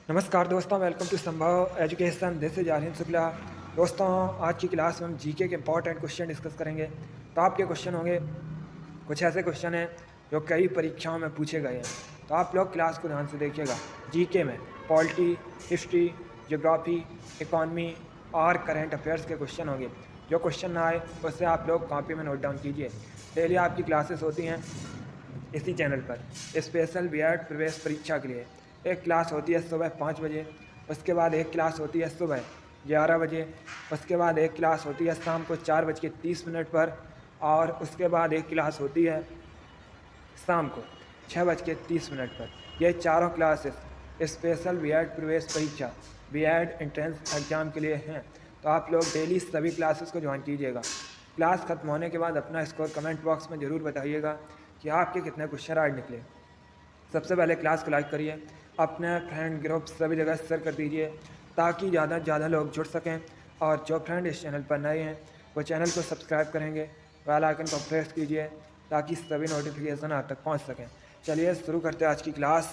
नमस्कार दोस्तों, welcome to Sambhav education. This is Aryan Shukla. दोस्तों, आज की क्लास में हम जीके के इंपॉर्टेंट क्वेश्चन डिस्कस करेंगे। तो आपके क्वेश्चन होंगे, कुछ ऐसे क्वेश्चन हैं जो कई परीक्षाओं में पूछे गए हैं। तो आप लोग क्लास को ध्यान से देखिएगा। जीके में पॉलिटी, हिस्ट्री, ज्योग्राफी, इकॉनमी और करेंट अफेयर्स के क्वेश्चन होंगे। जो क्वेश्चन ना आए उससे आप लोग कॉपी में नोट डाउन कीजिए। डेली आपकी क्लासेस होती हैं इसी चैनल पर स्पेशल बीएड प्रवेश परीक्षा के लिए। एक क्लास होती है सुबह 5 बजे, उसके बाद एक क्लास होती है सुबह 11 बजे, उसके बाद एक क्लास होती है शाम को 4:30 पर, और उसके बाद एक क्लास होती है शाम को 6:30 पर। ये चारों क्लासेस स्पेशल बीएड प्रवेश परीक्षा बीएड एंट्रेंस एग्ज़ाम के लिए हैं। तो आप लोग डेली सभी क्लासेस को ज्वाइन कीजिएगा। क्लास ख़त्म होने के बाद अपना स्कोर कमेंट बॉक्स में ज़रूर बताइएगा कि आपके कितने क्वेश्चन आज निकले। सबसे पहले क्लास को लाइक करिए, अपने फ्रेंड ग्रुप सभी जगह शेयर कर दीजिए ताकि ज़्यादा से ज़्यादा लोग जुड़ सकें। और जो फ्रेंड इस चैनल पर नए हैं वो चैनल को सब्सक्राइब करेंगे, बेल आइकन को प्रेस कीजिए ताकि सभी नोटिफिकेशन आप तक पहुंच सकें। चलिए शुरू करते हैं आज की क्लास।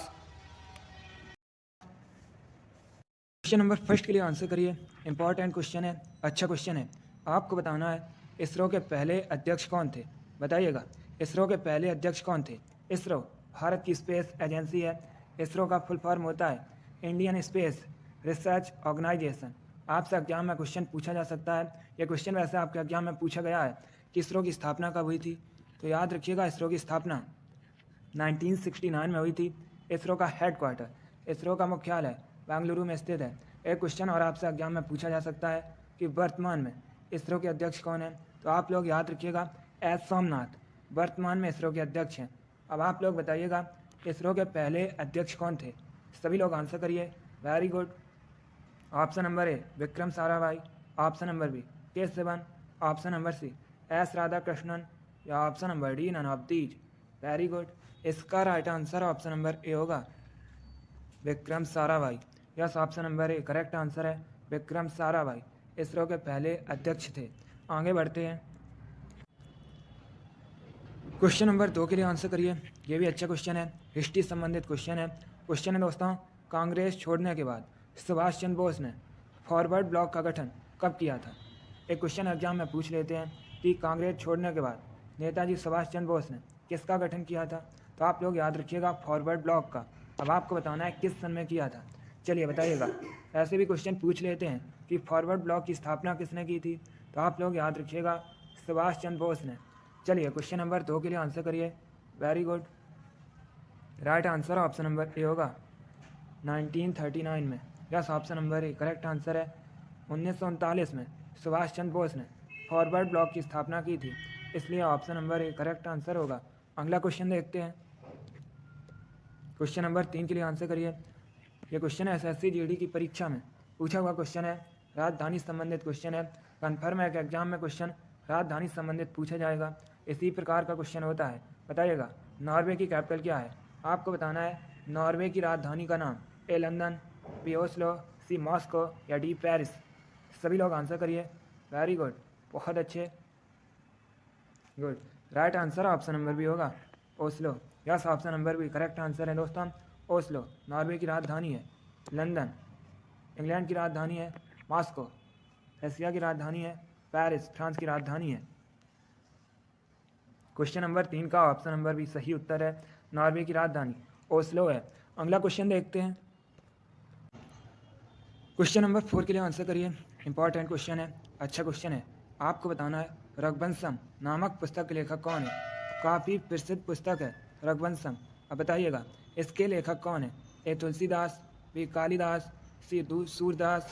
क्वेश्चन नंबर फर्स्ट के लिए आंसर करिए। इंपॉर्टेंट क्वेश्चन है, अच्छा क्वेश्चन है। आपको बताना है इसरो के पहले अध्यक्ष कौन थे, बताइएगा। इसरो के पहले अध्यक्ष कौन थे? इसरो भारत की स्पेस एजेंसी है। इसरो का फुल फॉर्म होता है इंडियन स्पेस रिसर्च ऑर्गेनाइजेशन। आपसे एग्जाम में क्वेश्चन पूछा जा सकता है। यह क्वेश्चन वैसे आपके एग्जाम में पूछा गया है कि इसरो की स्थापना कब हुई थी। तो याद रखिएगा, इसरो की स्थापना 1969 में हुई थी। इसरो का हेडक्वार्टर, इसरो का मुख्यालय बेंगलुरु में स्थित है। एक क्वेश्चन और आपसे एग्जाम में पूछा जा सकता है कि वर्तमान में इसरो के अध्यक्ष कौन है। तो आप लोग याद रखिएगा, एस सोमनाथ वर्तमान में इसरो के अध्यक्ष हैं। अब आप लोग बताइएगा इसरो के पहले अध्यक्ष कौन थे। सभी लोग आंसर करिए। Very good. Option number A Vikram Sarabhai, option number B K Sivan, option number C S Radhakrishnan, या option number D none of these. Very good. इसका right answer option number A होगा, Vikram Sarabhai. Yes, option number A correct answer है, विक्रम साराभाई इसरो के पहले अध्यक्ष थे। आगे बढ़ते हैं। क्वेश्चन नंबर 2 के लिए आंसर करिए। ये भी अच्छा क्वेश्चन है, हिस्ट्री संबंधित क्वेश्चन है। क्वेश्चन है दोस्तों, कांग्रेस छोड़ने के बाद सुभाष चंद्र बोस ने फॉरवर्ड ब्लॉक का गठन कब किया था। एक क्वेश्चन एग्जाम में पूछ लेते हैं कि कांग्रेस छोड़ने के बाद नेताजी सुभाष चंद्र बोस ने किसका गठन किया था। तो आप लोग याद रखिएगा फॉरवर्ड ब्लॉक का। अब आपको बताना है किस सन में किया था। चलिए बताइएगा। ऐसे भी क्वेश्चन पूछ लेते हैं कि फॉरवर्ड ब्लॉक की स्थापना किसने की थी। तो आप लोग याद रखिएगा सुभाष चंद्र बोस ने। चलिए क्वेश्चन नंबर 2 के लिए आंसर करिए। Very good. Right answer option number A होगा 1939 में। Yes, option number A correct answer है। 1939 में सुभाष चंद्र बोस ने फॉरवर्ड ब्लॉक की स्थापना की थी, इसलिए option number A correct answer होगा। अगला क्वेश्चन देखते हैं। क्वेश्चन नंबर 3 के लिए आंसर करिए। यह क्वेश्चन एसएससी जीडी की परीक्षा में पूछा हुआ क्वेश्चन है, राजधानी संबंधित क्वेश्चन है। कन्फर्म है कि एग्जाम में क्वेश्चन राजधानी संबंधित पूछा जाएगा। इसी प्रकार का क्वेश्चन होता है। बताइएगा नॉर्वे की कैपिटल क्या है। आपको बताना है नॉर्वे की राजधानी का नाम। A London, B Oslo, C Moscow, या डी पेरिस। सभी लोग आंसर करिए। वेरी गुड, बहुत अच्छे, good. Right answer option number B होगा, Oslo. Yes, option number B correct answer है दोस्तों। ओस्लो नॉर्वे की राजधानी है। लंदन इंग्लैंड की राजधानी है। मॉस्को रशिया की राजधानी है। पेरिस फ्रांस की राजधानी है। क्वेश्चन नंबर 3 का ऑप्शन नंबर बी सही उत्तर है, नॉर्वे की राजधानी ओस्लो है। अगला क्वेश्चन देखते हैं। क्वेश्चन नंबर 4 के लिए आंसर करिए। इंपॉर्टेंट क्वेश्चन है, अच्छा क्वेश्चन है। आपको बताना है रघुवंशम नामक पुस्तक के लेखक कौन है। काफ़ी प्रसिद्ध पुस्तक है रघुवंशम। अब बताइएगा इसके लेखक कौन है। ए तुलसीदास, बी कालिदास, सी सूरदास,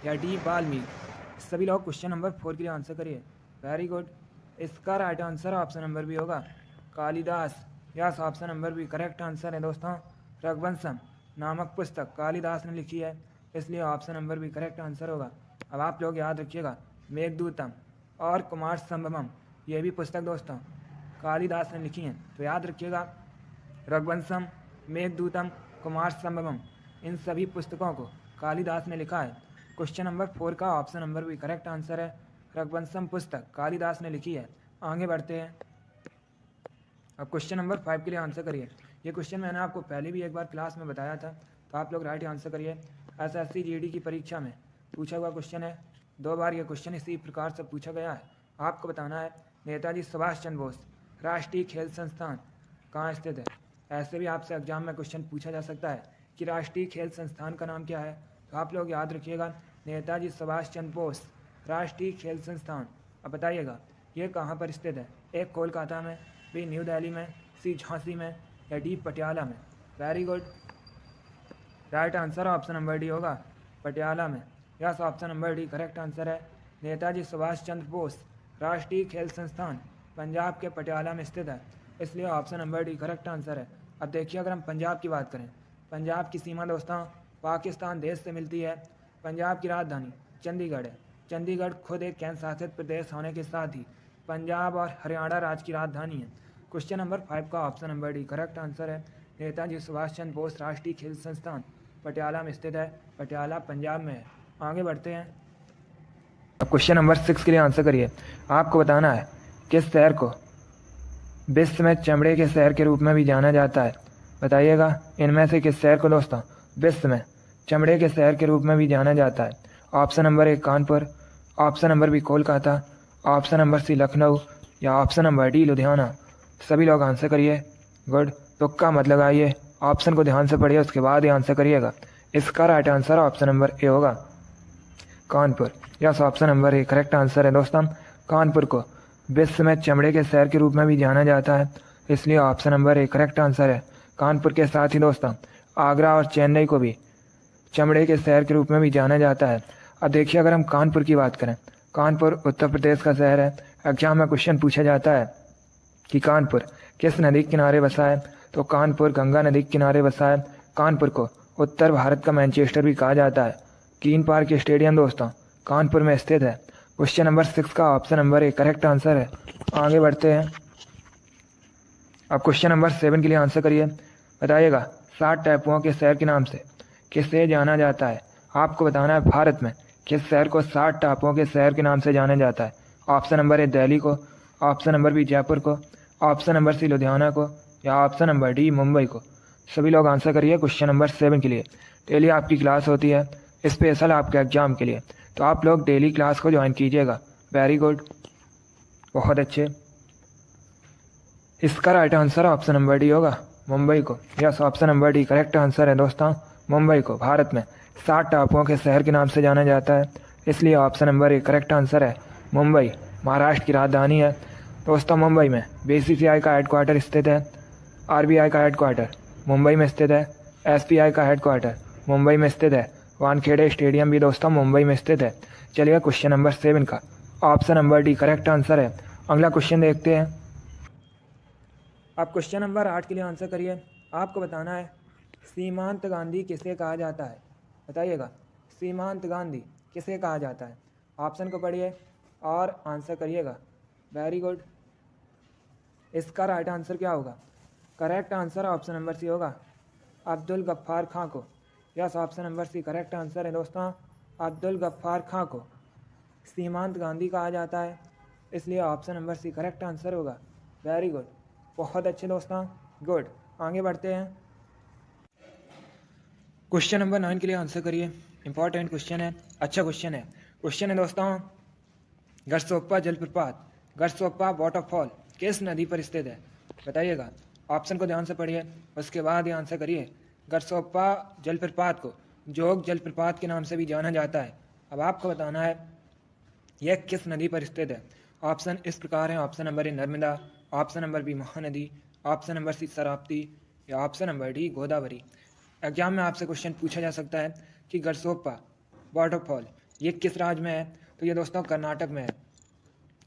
या डी वाल्मीकि। सभी लोग क्वेश्चन नंबर 4 के लिए आंसर करिए। Very good. इसका right answer option number B होगा, Kalidas. Yes, option number B correct answer है दोस्तों। रघुवंशम नामक पुस्तक कालिदास ने लिखी है, इसलिए option number B correct answer होगा। अब आप लोग याद रखिएगा मेघदूतम और कुमार संभवम, ये भी पुस्तक दोस्तों कालिदास ने लिखी हैं। तो याद रखिएगा रघुवंशम, मेघदूतम, कुमार संभवम, इन सभी पुस्तकों को कालिदास ने लिखा है। क्वेश्चन नंबर 4 का ऑप्शन नंबर भी करेक्ट आंसर है, रघुवंशम पुस्तक कालिदास ने लिखी है। आगे बढ़ते हैं। अब क्वेश्चन नंबर 5 के लिए आंसर करिए। ये क्वेश्चन मैंने आपको पहले भी एक बार क्लास में बताया था, तो आप लोग राइट आंसर करिए। SSC GD की परीक्षा में पूछा हुआ क्वेश्चन है, 2 बार ये क्वेश्चन इसी प्रकार से पूछा गया है। आपको बताना है नेताजी सुभाष चंद्र बोस राष्ट्रीय खेल संस्थान कहाँ स्थित है। ऐसे भी आपसे एग्जाम में क्वेश्चन पूछा जा सकता है कि राष्ट्रीय खेल संस्थान का नाम क्या है। तो आप लोग याद रखिएगा नेताजी सुभाष चंद्र बोस राष्ट्रीय खेल संस्थान। अब बताइएगा ये कहाँ पर स्थित है। ए कोलकाता में, बी न्यू दिल्ली में, सी झांसी में या डी पटियाला में। Very good, right answer option number D होगा, पटियाला में। Yes, option number D correct answer है। नेताजी सुभाष चंद्र बोस राष्ट्रीय खेल संस्थान पंजाब के पटियाला में स्थित है, इसलिए option number D correct answer है। अब देखिए अगर हम पंजाब की बात करें, पंजाब की सीमा दोस्तों पाकिस्तान देश से मिलती है। पंजाब की राजधानी चंडीगढ़ है। चंडीगढ़ खुद एक केंद्र शासित प्रदेश होने के साथ ही पंजाब और हरियाणा राज्य की राजधानी है। क्वेश्चन नंबर 5 का option number D correct answer है। नेताजी सुभाष चंद्र बोस राष्ट्रीय खेल संस्थान पटियाला में स्थित है, पटियाला पंजाब में है। आगे बढ़ते हैं। अब क्वेश्चन नंबर 6 के लिए आंसर करिए। आपको बताना है किस शहर को विश्व में चमड़े के शहर के रूप में भी जाना जाता है। बताइएगा इनमें से किस शहर को दोस्तों विश्व में चमड़े के शहर के रूप में भी जाना जाता है। Option number A Kanpur, option number B Kolkata, option number C Lucknow या ऑप्शन नंबर डी लुधियाना। सभी लोग आंसर करिए। गुड, तुक्का मत लगाइए, ऑप्शन को ध्यान से पढ़िए उसके बाद ही आंसर करिएगा। इसका right answer option number A होगा, Kanpur. Yes, option number A correct answer है दोस्तों। कानपुर को विश्व में चमड़े के शहर के रूप में भी जाना जाता है, इसलिए option number A correct answer है। कानपुर के साथ ही दोस्तों आगरा और चेन्नई को भी चमड़े के शहर के रूप में भी जाना जाता है। अब देखिए अगर हम कानपुर की बात करें, कानपुर उत्तर प्रदेश का शहर है। एग्जाम में क्वेश्चन पूछा जाता है कि कानपुर किस नदी के किनारे बसा है, तो कानपुर गंगा नदी के किनारे बसा है। कानपुर को उत्तर भारत का मैनचेस्टर भी कहा जाता है। कीन पार्क स्टेडियम दोस्तों कानपुर में स्थित है। क्वेश्चन नंबर 6 का option number A correct answer है। आगे बढ़ते हैं। अब क्वेश्चन नंबर 7 के लिए आंसर करिए। बताइएगा 7 टापुओं के शहर के नाम से किसे जाना जाता है। आपको बताना है भारत में किस शहर को 7 टापुओं के शहर के नाम से जाना जाता है। ऑप्शन नंबर ए दिल्ली को, ऑप्शन नंबर बी जयपुर को, ऑप्शन नंबर सी लुधियाना को या ऑप्शन नंबर डी मुंबई को। सभी लोग आंसर करिए क्वेश्चन नंबर 7 के लिए। डेली आपकी क्लास होती है स्पेशल आपके एग्जाम के लिए, तो आप लोग डेली क्लास को ज्वाइन कीजिएगा। वेरी गुड, बहुत अच्छे। इसका right answer option number D होगा, मुंबई को। Yes, option number D correct answer है दोस्तों। मुंबई को भारत में 7 टापुओं के शहर के नाम से जाना जाता है, इसलिए option number A correct answer है। मुंबई महाराष्ट्र की राजधानी है दोस्तों। मुंबई में BCCI का हेडक्वार्टर स्थित है। RBI का हेडक्वार्टर मुंबई में स्थित है। SBI का हेडक्वार्टर मुंबई में स्थित है। वानखेड़े स्टेडियम भी दोस्तों मुंबई में स्थित है। चलिए क्वेश्चन नंबर 7 का option number D correct answer है। अगला क्वेश्चन देखते हैं। आप क्वेश्चन नंबर 8 के लिए आंसर करिए। आपको बताना है सीमांत गांधी किसे कहा जाता है। बताइएगा सीमांत गांधी किसे कहा जाता है। ऑप्शन को पढ़िए और आंसर करिएगा। वेरी गुड, इसका राइट आंसर क्या होगा। Correct answer option number C होगा, अब्दुल गफ्फार खां को। Yes, option number C correct answer है दोस्तों। अब्दुल गफ्फार खां को सीमांत गांधी कहा जाता है, इसलिए option number C correct answer होगा। वेरी गुड, बहुत अच्छे दोस्तों, गुड। आगे बढ़ते हैं। क्वेश्चन नंबर 9 के लिए आंसर करिए। इंपॉर्टेंट क्वेश्चन है, अच्छा क्वेश्चन है। क्वेश्चन है दोस्तों गरसोप्पा जलप्रपात, गरसोप्पा वाटरफॉल किस नदी पर स्थित है। बताइएगा, ऑप्शन को ध्यान से पढ़िए उसके बाद ही आंसर करिए। गरसोप्पा जलप्रपात को जोग जलप्रपात के नाम से भी जाना जाता है। अब आपको बताना है यह किस नदी पर स्थित है। ऑप्शन इस प्रकार है। Option number A Narmada, option number B Mahanadi, option number C Sharavati या option number D Godavari. Exam में आपसे क्वेश्चन पूछा जा सकता है कि गरसोप्पा वाटरफॉल ये किस राज्य में है, तो ये दोस्तों कर्नाटक में है।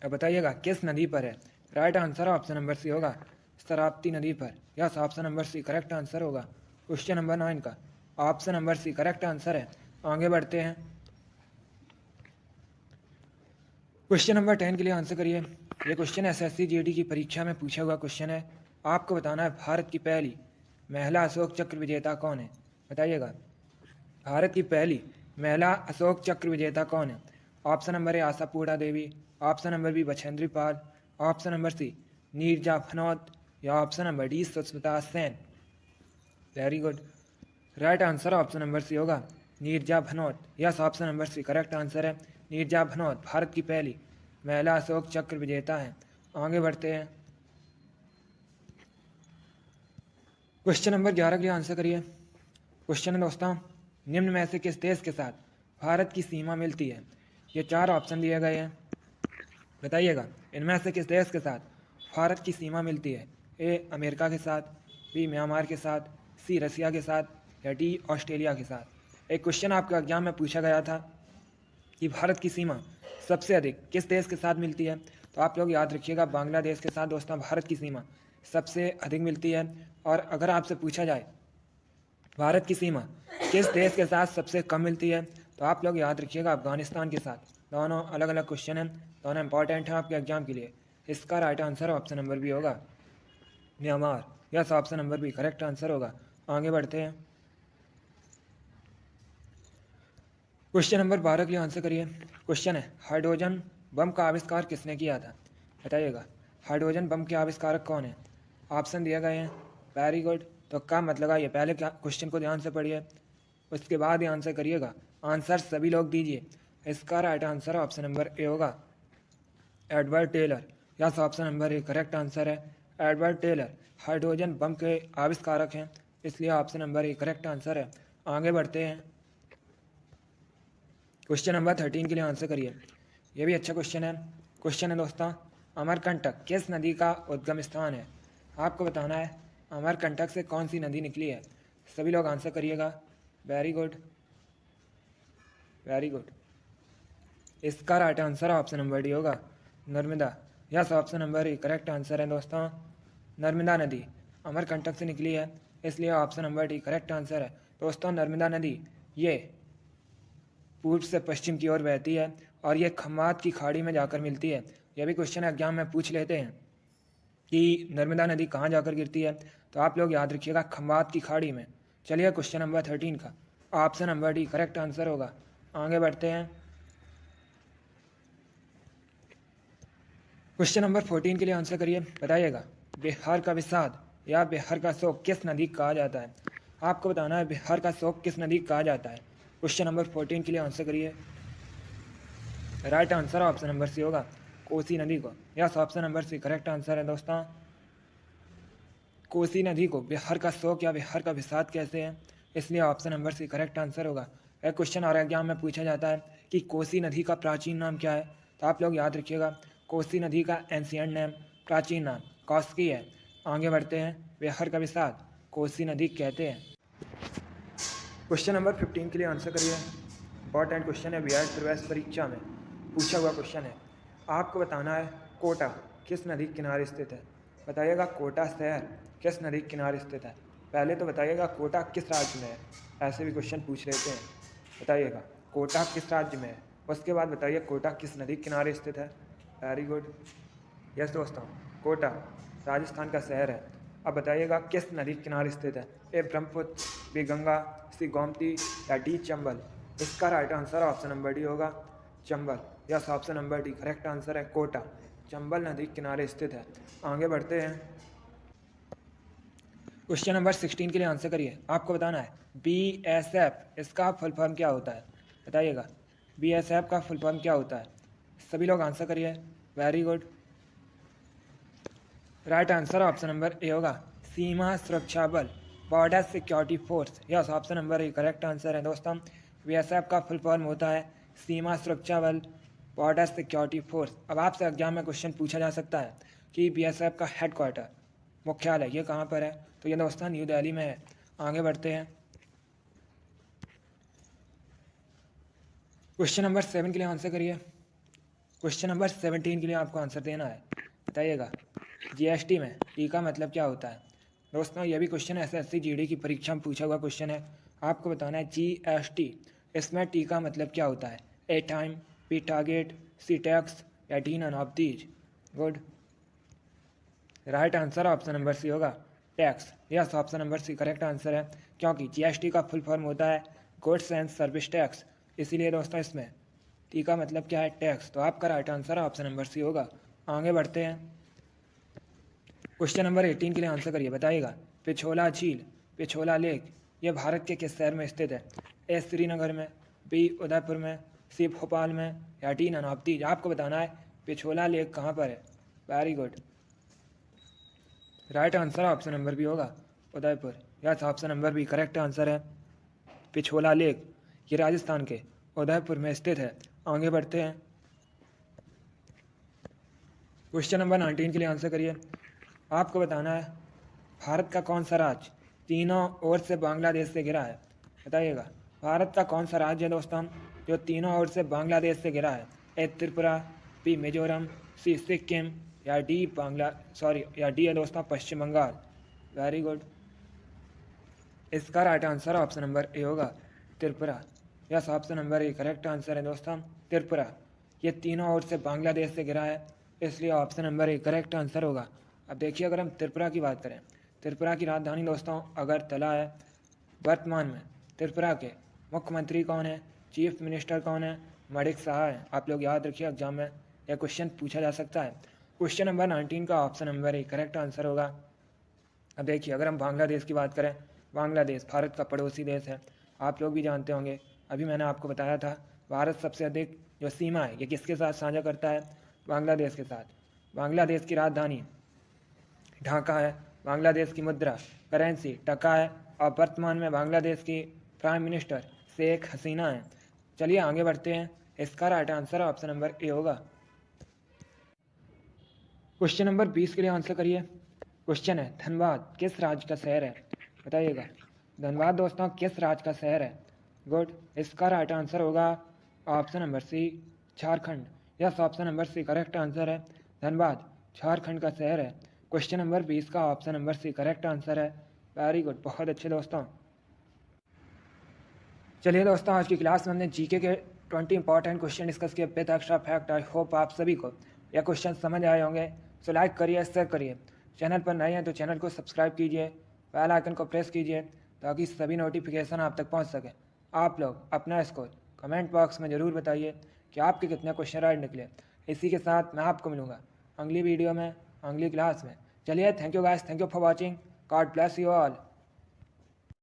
अब बताइएगा किस नदी पर है। Right answer option number C होगा, शरावती नदी पर। Yes, option number C correct answer होगा। क्वेश्चन नंबर 9 का option number C correct answer है। आगे बढ़ते हैं। क्वेश्चन नंबर 10 के लिए आंसर करिए। ये क्वेश्चन SSC GD की परीक्षा में पूछा हुआ क्वेश्चन है। आपको बताना है भारत की पहली महिला अशोक चक्र विजेता कौन है। बताइएगा भारत की पहली महिला अशोक चक्र विजेता कौन है। Option number A Ashapurna Devi, option number B Bachendri Pal, option number C Neerja Bhanot या option number D Sushmita Sen. Very good, right answer option number C होगा Neerja Bhanot. Yes, option number C correct answer है। नीरजा भनोट भारत की पहली महिला अशोक चक्र विजेता है। आगे बढ़ते हैं। क्वेश्चन नंबर 11 के लिए आंसर करिए। क्वेश्चन है दोस्तों, निम्न में से किस देश के साथ भारत की सीमा मिलती है? ये 4 ऑप्शन दिए गए हैं, बताइएगा इनमें से किस देश के साथ भारत की सीमा मिलती है? ए अमेरिका के साथ, बी म्यांमार के साथ, सी रसिया के साथ या डी ऑस्ट्रेलिया के साथ। एक क्वेश्चन आपके एग्जाम में पूछा गया था कि भारत की सीमा सबसे अधिक किस देश के साथ मिलती है, तो आप लोग याद रखिएगा बांग्लादेश के साथ दोस्तों भारत की सीमा सबसे अधिक मिलती है। और अगर आपसे पूछा जाए भारत की सीमा किस देश के साथ सबसे कम मिलती है, तो आप लोग याद रखिएगा अफगानिस्तान के साथ। दोनों अलग अलग क्वेश्चन हैं, दोनों इंपॉर्टेंट हैं आपके एग्जाम के लिए। इसका right answer option number B होगा Myanmar. Yes, option number B correct answer होगा। आगे बढ़ते हैं। क्वेश्चन नंबर 12 के लिए आंसर करिए। क्वेश्चन है हाइड्रोजन बम का आविष्कार किसने किया था? बताइएगा हाइड्रोजन बम के आविष्कारक कौन है? ऑप्शन दिए गए हैं, वेरी गुड। तो काम मत लगाइए, पहले क्वेश्चन को ध्यान से पढ़िए, उसके बाद ही आंसर करिएगा। आंसर सभी लोग दीजिए। इसका right answer option number A होगा Edward Teller. Yes, option number A correct answer है। एडवर्ड टेलर हाइड्रोजन बम के आविष्कारक हैं, इसलिए option number A correct answer है। आगे बढ़ते हैं। क्वेश्चन नंबर 13 के लिए आंसर करिए। ये भी अच्छा क्वेश्चन है। क्वेश्चन है दोस्तों, अमरकंटक किस नदी का उद्गम स्थान है? आपको बताना है अमरकंटक से कौन सी नदी निकली है। सभी लोग आंसर करिएगा। Very good, very good. इसका right answer option number D होगा Narmada. Yes, option number A correct answer है दोस्तों। नर्मदा नदी अमरकंटक से निकली है, इसलिए option number D correct answer है। दोस्तों नर्मदा नदी ये पूर्व से पश्चिम की ओर बहती है और ये खम्मात की खाड़ी में जाकर मिलती है। यह भी क्वेश्चन एग्जाम में पूछ लेते हैं कि नर्मदा नदी कहाँ जाकर गिरती है, तो आप लोग याद रखिएगा खम्मात की खाड़ी में। चलिए क्वेश्चन नंबर 13 का option number D correct answer होगा। आगे बढ़ते हैं। क्वेश्चन नंबर 14 के लिए आंसर करिए। बताइएगा बिहार का विषाद या बिहार का शोक किस नदी को कहा जाता है? आपको बताना है बिहार का शोक किस नदी को कहा जाता है। क्वेश्चन नंबर 14 के लिए आंसर करिए। Right answer option number C होगा कोसी नदी को। Yes, option number C correct answer है दोस्तों। कोसी नदी को बिहार का शोक या बिहार का विषाद कहते हैं, इसलिए option number C correct answer होगा। एक क्वेश्चन और एग्जाम में पूछा जाता है कि कोसी नदी का प्राचीन नाम क्या है, तो आप लोग याद रखिएगा कोसी नदी का एंशिएंट नेम प्राचीन नाम कौस्की है। आगे बढ़ते हैं। बिहार का विषाद कोसी नदी कहते हैं। क्वेश्चन नंबर 15 के लिए आंसर करिए। इंपॉर्टेंट क्वेश्चन है, बिहार प्रवेश परीक्षा में पूछा हुआ क्वेश्चन है। आपको बताना है कोटा किस नदी के किनारे स्थित है। बताइएगा कोटा शहर किस नदी के किनारे स्थित है। पहले तो बताइएगा कोटा किस राज्य में है, ऐसे भी क्वेश्चन पूछ लेते हैं। बताइएगा कोटा किस राज्य में है, उसके बाद बताइए कोटा किस नदी के किनारे स्थित है। Very good. यस दोस्तों, कोटा राजस्थान का शहर है। अब बताइएगा किस नदी के किनारे स्थित है। A Brahmaputra, B Ganga, C Gomti या डी चंबल। इसका right answer option number D होगा Chambal. Yes, option number D correct answer है। कोटा चंबल नदी के किनारे स्थित है। आगे बढ़ते हैं। क्वेश्चन नंबर 16 के लिए आंसर करिए। आपको बताना है BSF इसका फुल फॉर्म क्या होता है। बताइएगा BSF का फुल फॉर्म क्या होता है। सभी लोग आंसर करिए। Very good. Right answer option number A होगा सीमा सुरक्षा बल, border security force. Yes, option number A correct answer है दोस्तों। BSF का फुल फॉर्म होता है सीमा सुरक्षा बल, बॉर्डर सिक्योरिटी फोर्स। अब आपसे एग्जाम में क्वेश्चन पूछा जा सकता है कि BSF का हेडक्वार्टर मुख्यालय ये कहाँ पर है, तो ये दोस्तों न्यू दिल्ली में है। आगे बढ़ते हैं। क्वेश्चन नंबर 7 के लिए आंसर करिए। क्वेश्चन नंबर 17 के लिए आपको आंसर देना है। बताइएगा GST में टी का मतलब क्या होता है। दोस्तों ये भी क्वेश्चन SSC GD की परीक्षा में पूछा हुआ क्वेश्चन है। आपको बताना है GST इसमें टी का मतलब क्या होता है। A time, B target, C tax या D none of these. Good. Right answer option number C होगा tax. Yes, option number C correct answer है, क्योंकि GST का फुल फॉर्म होता है गुड्स एंड सर्विस टैक्स। इसीलिए दोस्तों इसमें टी का मतलब क्या है टैक्स। तो आपका right answer option number C होगा। आगे बढ़ते हैं। क्वेश्चन नंबर 18 के लिए आंसर करिए। बताइएगा पिछोला झील, पिछोला लेक ये भारत के किस शहर में स्थित है? ए श्रीनगर में, बी उदयपुर में, सी भोपाल में या डी नानावती। आपको बताना है पिछोला लेक कहाँ पर है। Very good, right answer option number B होगा, Udaipur. Yes, option number B correct answer है। पिछोला लेक ये राजस्थान के उदयपुर में स्थित है। आगे बढ़ते हैं, क्वेश्चन नंबर 19 के लिए आंसर करिए। आपको बताना है भारत का कौन सा राज्य तीनों ओर से बांग्लादेश से घिरा है। बताइएगा, भारत का कौन सा राज्य है दोस्तों जो तीनों ओर से बांग्लादेश से घिरा है? A Tripura, B Mizoram, C Sikkim या डी है दोस्तों पश्चिम बंगाल। वेरी गुड, इसका right answer option number A होगा, Tripura. Yes, option number A correct answer है दोस्तों, त्रिपुरा। ये तीनों ओर से बांग्लादेश से घिरा है, इसलिए option number A correct answer होगा। अब देखिए, अगर हम त्रिपुरा की बात करें, त्रिपुरा की राजधानी दोस्तों अगरतला है। वर्तमान में त्रिपुरा के मुख्यमंत्री कौन है, चीफ मिनिस्टर कौन है? मणिक शाह है। आप लोग याद रखिए, एग्जाम में यह क्वेश्चन पूछा जा सकता है। क्वेश्चन नंबर 19 का option number A correct answer होगा। अब देखिए, अगर हम बांग्लादेश की बात करें, बांग्लादेश भारत का पड़ोसी देश है। आप लोग भी जानते होंगे, अभी मैंने आपको बताया था भारत सबसे अधिक जो सीमा है ये किसके साथ साझा करता है? बांग्लादेश के साथ। बांग्लादेश की राजधानी ढाका है। बांग्लादेश की मुद्रा करेंसी टका है और वर्तमान में बांग्लादेश की प्राइम मिनिस्टर शेख हसीना है। चलिए आगे बढ़ते हैं, इसका right answer option number A होगा। क्वेश्चन नंबर 20 के लिए आंसर करिए। क्वेश्चन है धनबाद किस राज्य का शहर है? बताइएगा, धनबाद दोस्तों किस राज्य का शहर है? गुड, इसका राइट आंसर होगा option number C, Jharkhand. Yes, option number C correct answer है, धनबाद झारखंड का शहर है। क्वेश्चन नंबर 20 का option number C correct answer है। वेरी गुड, बहुत अच्छे दोस्तों। चलिए दोस्तों, आज की क्लास में हमने जीके के 20 इंपॉर्टेंट क्वेश्चन डिस्कस किए with extra fact. I hope आप सभी को यह क्वेश्चन समझ आए होंगे। सो लाइक करिए, शेयर करिए। चैनल पर नए हैं तो चैनल को सब्सक्राइब कीजिए, बेल आइकन को प्रेस कीजिए ताकि सभी नोटिफिकेशन आप तक पहुंच सके। आप लोग अपना स्कोर कमेंट बॉक्स में ज़रूर बताइए कि आपके कितने क्वेश्चन राइट निकले। इसी के साथ मैं आपको मिलूँगा अगली वीडियो में, अगली क्लास में। चलिए, thank you guys, thank you for watching. God bless you all.